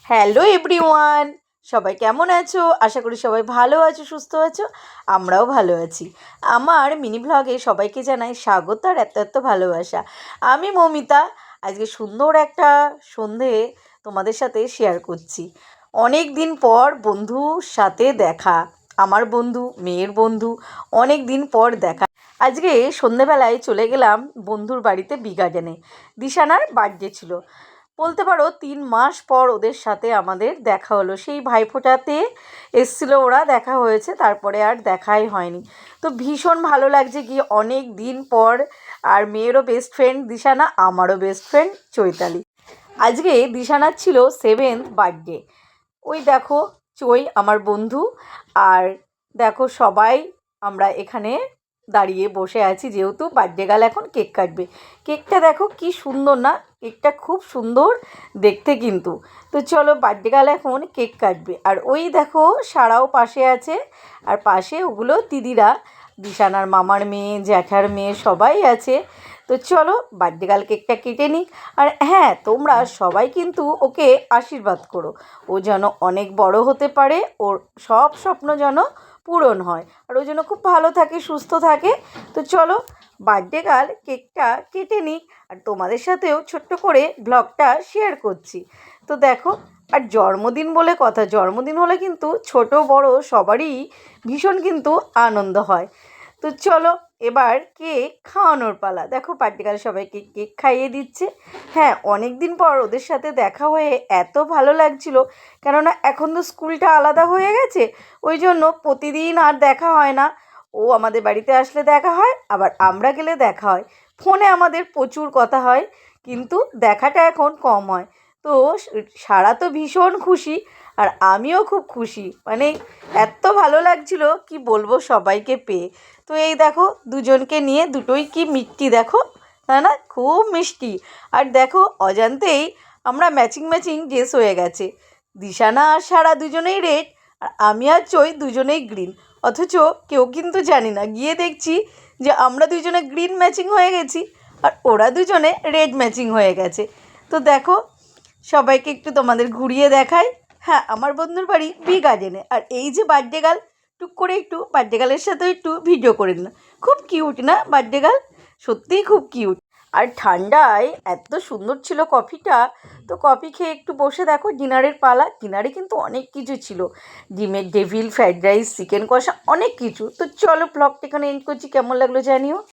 Hello everyone, সবাই কেমন আছো? আশা করি সবাই ভালো আছো, সুস্থ আছো। আমরাও ভালো আছি। আমার মিনি ব্লগে সবাইকে জানাই স্বাগত আর এত এত ভালোবাসা। আমি মৌমিতা। আজকে সুন্দর একটা সন্ধে তোমাদের সাথে শেয়ার করছি। অনেক দিন পর বন্ধুর সাথে দেখা, আমার বন্ধু, মেয়ের বন্ধু, অনেক দিন পর দেখা। আজকে সন্ধেবেলায় চলে গেলাম বন্ধুর বাড়িতে বি গার্ডেনে। দিশানার বার্থডে ছিল, বলতে পারো 3 মাস পর ওদের সাথে আমাদের দেখা হলো। সেই ভাইফোঁটাতে এসেছিলো ওরা, দেখা হয়েছে, তারপরে আর দেখাই হয়নি। তো ভীষণ ভালো লাগছে গিয়ে, অনেক দিন পর। আর মেয়েরও বেস্ট ফ্রেন্ড দিশানা, আমারও বেস্ট ফ্রেন্ড চৈতালি। আজকে দিশানার ছিল 7th বার্থডে। ওই দেখো চই আমার বন্ধু, আর দেখো সবাই আমরা এখানে দাঁড়িয়ে বসে আছি, যেহেতু বার্থডে গার্ল এখন কেক কাটবে। কেকটা দেখো কি সুন্দর না? কেকটা খুব সুন্দর দেখতে কিন্তু। তো চলো, বার্থডে গার্ল এখন কেক কাটবে। আর ওই দেখো সারাও পাশে আছে, আর পাশে ওগুলো দিদিরা, দিশানার মামার মেয়ে, জ্যাঠার মেয়ে, সবাই আছে। তো চলো বার্থডে গার্ল কেকটা কেটে নিক। আর হ্যাঁ, তোমরা সবাই কিন্তু ওকে আশীর্বাদ করো, ও যেন অনেক বড় হতে পারে, ওর সব স্বপ্ন যেন পূরণ হয়, আর ও যেন খুব ভালো থাকে, সুস্থ থাকে। তো চলো বার্থডে গার্ল কেকটা কেটে নিক, আর তোমাদের সাথেও ছোট্ট করে ব্লগটা শেয়ার করছি। তো দেখো, আর জন্মদিন বলে কথা, জন্মদিন হলে কিন্তু ছোট বড় সবারই ভীষণ কিন্তু আনন্দ হয়। তো চলো এবার কেক খাওয়ানোর পালা। দেখো বার্থডে গার্ল সবাইকে কেক খাইয়ে দিচ্ছে। হ্যাঁ, অনেক দিন পর ওদের সাথে দেখা হয়ে এত ভালো লাগছিল, কেননা এখন তো স্কুলটা আলাদা হয়ে গেছে, ওই জন্য প্রতিদিন আর দেখা হয় না। ও আমাদের বাড়িতে আসলে দেখা হয়, আবার আমরা গেলে দেখা হয়। ফোনে আমাদের প্রচুর কথা হয়, কিন্তু দেখাটা এখন কম হয়। তো সারা তো ভীষণ খুশি, আর আমিও খুব খুশি, মানে এত ভালো লাগছিল কি বলবো সবাইকে পেয়ে। তো এই দেখো দুজনকে নিয়ে, দুটোই কি মিষ্টি দেখো, তাই না? খুব মিষ্টি। আর দেখো অজান্তেই আমরা ম্যাচিং ম্যাচিং ড্রেস হয়ে গেছে। দিশানা আর সারা দুজনেই রেড, আর আমি আর চই দুজনেই গ্রিন। অথচ কেউ কিন্তু জানি না, গিয়ে দেখছি যে আমরা দুজনে গ্রিন ম্যাচিং হয়ে গেছি, আর ওরা দুজনে রেড ম্যাচিং হয়ে গেছে। তো দেখো সবাইকে একটু তোমাদের ঘুরিয়ে দেখাই। হ্যাঁ, আমার বন্ধুর বাড়ি বি গার্ডেনে। আর এই যে বার্থডে গার্ল, টুক করে একটু বার্থডে গার্লের সাথেও একটু ভিডিও করে নিলাম। খুব কিউট না বার্থডে গার্ল? সত্যিই খুব কিউট। আর ঠান্ডায় এত সুন্দর ছিল কফিটা। তো কফি খেয়ে একটু বসে দেখো ডিনারের পালা। ডিনারে কিন্তু অনেক কিছু ছিল, ডিমের ডেভিল, ফ্রাইড রাইস, চিকেন কষা, অনেক কিছু। তো চলো ব্লগটা এখানে এন্ড করছি, কেমন লাগলো জানিও।